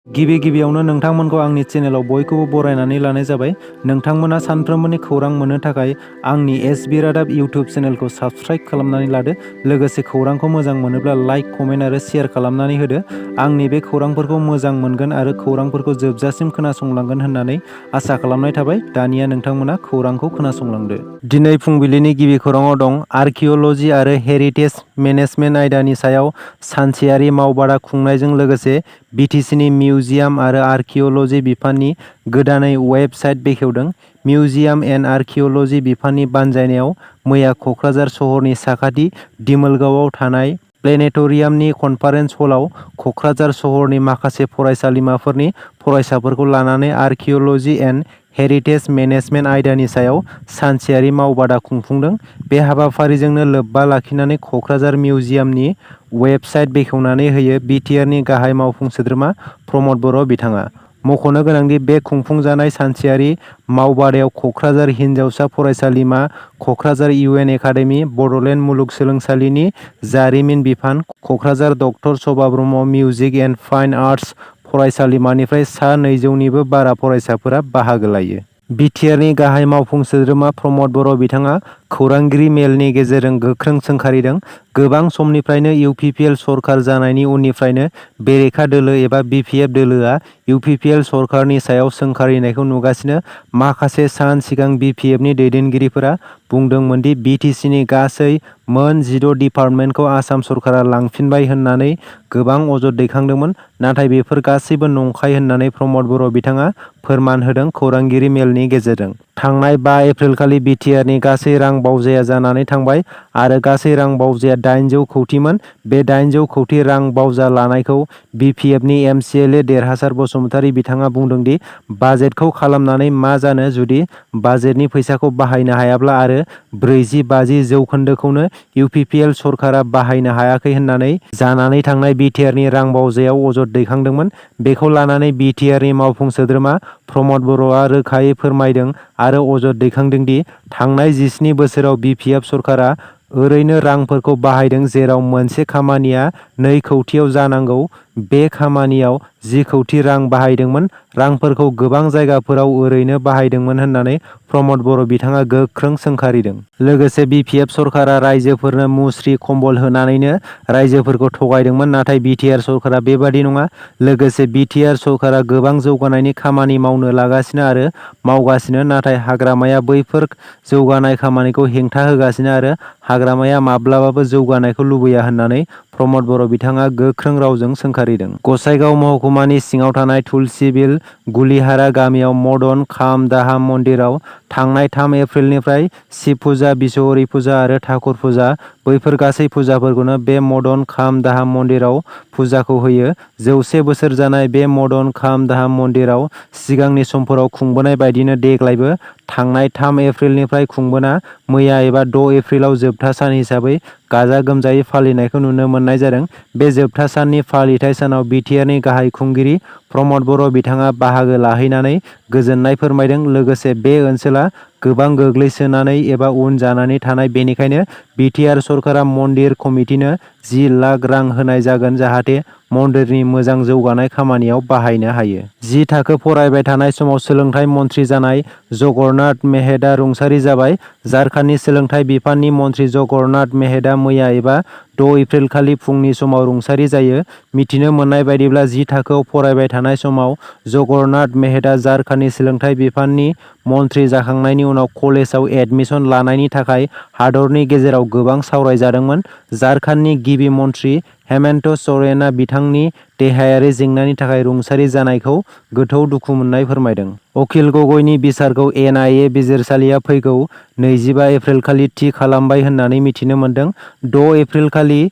गिबियावनो नोंथांमोनखौ आंनि चेनेलाव बयखौबो बरायनानै लानाय जाबाय। नोंथांमोना सानफ्रोमबोनि खौरां मोननो थाखाय आंनि एसबि रादाब इउटिउब चेनेलखौ साबस्क्राइब खालामनानै लादो। लोगोसे खौरांखौ मोजां मोनोब्ला लाइक, कमेन्ट आरो शेयार खालामनानै होदो। आंनि बे खौरांफोरखौ मोजां मोनगोन आरो खौरांफोरखौ जोबजासिम खोनासंलांगोन होननानै आसा खालामनाय थाबाय। दानिया नोंथांमोना खौरांखौ खोनासंलांदो। दिनै फुंबिलिनि गिबि खौराङाव दं आर्किअल'जि आरो हेरिटेज मेनेजमेन्ट आयदानि सायाव सानसेयारि मावबादा खुंनायजों लोगोसे बिटिसिनि मिउजियाम आरो आर्किअल'जि बिफाननि गोदानै वेबसाइट बेखेवदों। मिउजियाम एन्ड आर्किअल'जि बिफाननि बानजायनायाव मैया क'क्राझार सहरनि साखाथि दिमोलगावआव थानाय प्लेनेटरियामनि कनफारेन्स हलाव क'क्राझार सहरनि माखासे फरायसालिमाफोरनि फरायसाफोरखौ लानानै आर्किअल'जि एन्ड हेरिटेज मेनेजमेन्ट आयदानि सायाव सानसेयारि मावबादा खुंफुंदों। बे हाबाफारिजोंनो लोब्बा लाखिनानै क'क्राझार मिउजियामनि वेबसाइट बेखेवनानै होयो बिटिआरनि गाहाय मावफुं सोद्रोमा प्रमद बर' बिथाङा। मख'नो गोनांदि बे खुंफुंजानाय सानसेयारि मावबादायाव क'क्राझार हिनजावसा फरायसालिमा, क'क्राझार इउएन एकाडेमि, बड'लेण्ड मुलुगसोलोंसालिनि जारिमिन बिफान, Kokrajhar doctor Sabha Brahma music and fine arts फरायसालिमानिफ्राय सा 200निबो बारा फरायसाफोरा बाहागो लायो। बिटिआरनि गाहाय मावफुं सोद्रोमा प्रमद बर' बिथाङा खौरांगिरि मेलनि गेजेरजों गोख्रों सोंखारिदों। गोबां समनिफ्रायनो इउपिपिएल सरखार जानायनि उननिफ्रायनो बेरेखा दोलो एबा बिपिएफ दोलोआ इउपिपिएल सरखारनि सायाव सोंखारिनायखौ नुगासिनो। माखासे सान सिगां बिपिएफनि दैदेनगिरिफोरा बुंदोंमोन दि बिटिसिनि गासै मोन 16 डिपार्टमेन्टखौ आसाम सरकारा लांफिनबाय होननानै गोबां अजद दैखांदोंमोन। नाथाय बेफोर गासैबो नंखाय होननानै प्रमद बर' बिथाङा फोरमान होदों खौरांगिरि मेलनि गेजेरजों। थांनाय 5 एप्रिलखालि बिटिआरनि गासै रां बावजाया जानानै थांबाय आरो गासै रां बावजाया 800 कौटिमोन। बे 800 कौटि रां बावजा लानायखौ बिपिएफनि एमसिएलए देरहासार बसुमतारी बिथाङा बुंदोंदि बाजेटखौ खालामनानै मा जानो जुदि बाजेटनि फैसाखौ बाहायनो हायाब्ला आरो 40-50 जौखोन्दोखौनो इउपिपिएल सरकारा बाहायनो हायाखै होननानै जानानै थांनाय बिटिआरनि रां बावजायाव अजद दैखांदोंमोन। बेखौ लानानै बिटिआरनि मावफुं सोद्रोमा प्रमद बर'आ रोखायै फोरमायदों आरो अजद दैखांदों दि थांनाय 17 बोसोराव बिपिएफ सरकारा ओरैनो रांफोरखौ बाहायदों, जेराव मोनसे खामानिया 2 कौटियाव जानांगौ बे खामानियाव 10 कौटि रां बाहायदोंमोन। रांफोरखौ गोबां जायगाफोराव ओरैनो बाहायदोंमोन होननानै प्रमद बर' बिथाङा गोख्रों सोंखारिदों। लोगोसे बिपिएफ सरकारा रायजोफोरनो मुस्रि कम्बल होनानैनो रायजोफोरखौ थगायदोंमोन, नाथाय बिटिआर सरकारा बेबादि नङा। लोगोसे बिटिआर सरकारा गोबां जौगानायनि खामानि मावनो लागासिनो आरो मावगासिनो, नाथाय हाग्रामाया बैफोर जौगानाय खामानिखौ हेंथा होगासिनो आरो हाग्रामाया माब्लाबाबो जौगानायखौ लुबैया होननानै प्रमद बर' बिथाङा गोख्रों रावजों सोंखारिदों। गसाइगाव महकुमानि सिङाव थानाय तुलसीबिल गुलिहारा गामियाव मदन खाम दाहाम मन्दिराव थांनाय 3 एप्रिलनिफ्राय शिब फुजा, बिसहरि फुजा आरो ठाकुर फुजा, बैफोर गासै फुजाफोरखौनो बे मदन खाम दाहाम मन्दिराव फुजाखौ होयो। 100 बोसोर जानाय बे मदन खाम दाहाम मन्दिराव सिगांनि समफोराव खुंबोनाय बायदिनो देग्लायबो थांनाय 3 एप्रिलनिफ्राय खुंबोना मैया एबा 6 एप्रिलाव जोबथा सान हिसाबै गाजा गोमजायै फालिनायखौ नुनो मोननाय जादों। बे जोबथा साननि फालिथाय सानाव बिटिआरनि गाहाय खुंगिरि प्रमद बर' बिथाङा बाहागो लाहैनानै गोजोननाय फोरमायदों। लोगोसे बे ओनसोला गोबां गोग्लैसोनानै एबा उन जानानै थानाय, बेनिखायनो बिटिआर सरकारा मन्दिर कमिटिनो 10 लाख रां होनाय जागोन जाहाथे मन्दिरनि मोजां जौगानाय खामानियाव बाहायनो हायो। 10 थाखो फरायबाय थानाय समाव सोलोंथाइ मन्थ्रि जानाय जगन्नाथ मेहेदा रुंसारि जाबाय। झारखन्डनि सोलोंथाइ बिफाननि मन्थ्रि जगन्नाथ मेहेदा मैया एबा 6 एप्रिलखालि फुंनि समाव रुंसारि जायो। मिथिनो मोननाय बायदिब्ला 10 थाखोआव फरायबाय थानाय समाव जगन्नाथ मेहेदा झारखन्डनि सोलोंथाइ बिफाननि मन्थ्रि जाखांनायनि उनाव कलेजाव एडमिसन लानायनि थाखाय हादरनि गेजेराव गोबां सावरायजादोंमोन। झारखन्डनि गिबि मन्थ्रि हेमन्त सोरेनआ बिथांनि देहायारि जेंनानि थाखाय रुंसारि जानायखौ गोथौ दुखु मोननाय फोरमायदों। अखिल गगैनि बिसारखौ एनआइए बिजिरसालिया फैगौ 25 एप्रिलखालि थि खालामबाय होननानै मिथिनो मोनदों। 6 एप्रिलखालि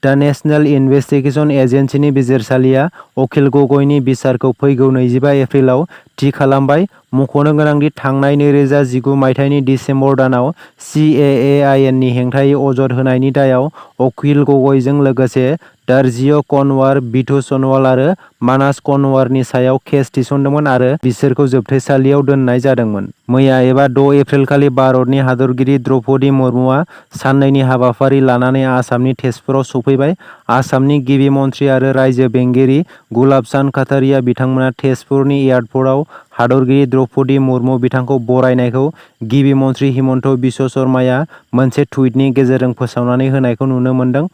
द नेशनेल इनभेस्टिगेशन एजेन्सिनि बिजिरसालिया अखिल गगैनि बिसारखौ फैगौ 25 एप्रिलाव थि खालामबाय। मख'नो गोनांदि थांनाय 2019 मायथाइनि दिसेम्बर दानाव सिएए आयेननि हेंथायै अजद होनायनि दायाव अखिल गगैजों लोगोसे दर्जिय कनवार, बिधु सनवाल आरो मानास कनवारनि सायाव केस थिसनदोंमोन आरो बिसोरखौ जोबथेसालियाव दोननाय जादोंमोन। मैया एबा 6 एप्रिलखालि भारतनि हादरगिरि द्रौपदी मुर्मुआ साननैनि हाबाफारि लानानै आसामनि तेजपुराव सफैबाय। आसामनि गिबि मन्थ्रि आरो रायजो बेंगिरि गुलाब चान्द काटारिया बिथांमोना तेजपुरनि एयारपर्टआव हादरगिरि द्रौपदी मुर्मु बिथांखौ बरायनायखौ गिबि मन्थ्रि हिमन्त बिश्व शर्माया मोनसे टुइटनि गेजेरजों फोसावनानै होनायखौ नुनो मोन्दों।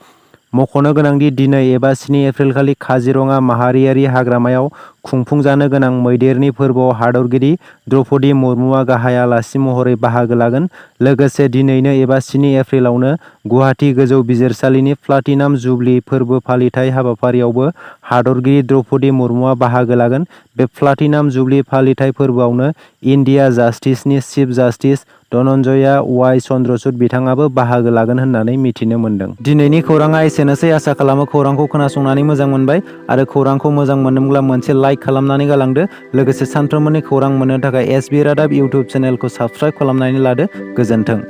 मख'नो गोनांदि दिनै एबा 7 एप्रिलखालि काजिरङा माहारियारि हाग्रामायाव खुंफुंजानो गोनां मैदेरनि फोरबोआव हादरगिरि द्रौपदी मुर्मुआ गाहाय आलासि महरै बाहागो लागोन। लोगोसे दिनैनो एबा 7 एप्रिलावनो गुवाहाटि गोजौ बिजिरसालिनि प्लाटिनाम जुबली फोरबो फालिथाय हाबाफारियावबो हादरगिरि द्रौपदी मुर्मुआ बाहागो लागोन। बे प्लाटिनाम जुबली फालिथाय फोरबोआवनो इन्डिया जास्टिसनि chief justice Dhananjaya Y Chandrachud बिथाङाबो बाहागो लागोन होननानै मिथिनो मोन्दों। दिनैनि खौराङा एसेनोसै। आसा खालामो खौरांखौ खोनासंनानै मोजां मोनबाय आरो खौरांखौ मोजां मोनदोंब्ला मोनसे लाइक खालामनानै गालांदो। लोगोसे सानफ्रोमबोनि खौरां मोननो थाखाय एसबि रादाब इउटुब चेनेलखौ साबस्क्राइब खालामनानै लादो। गोजोन्थों।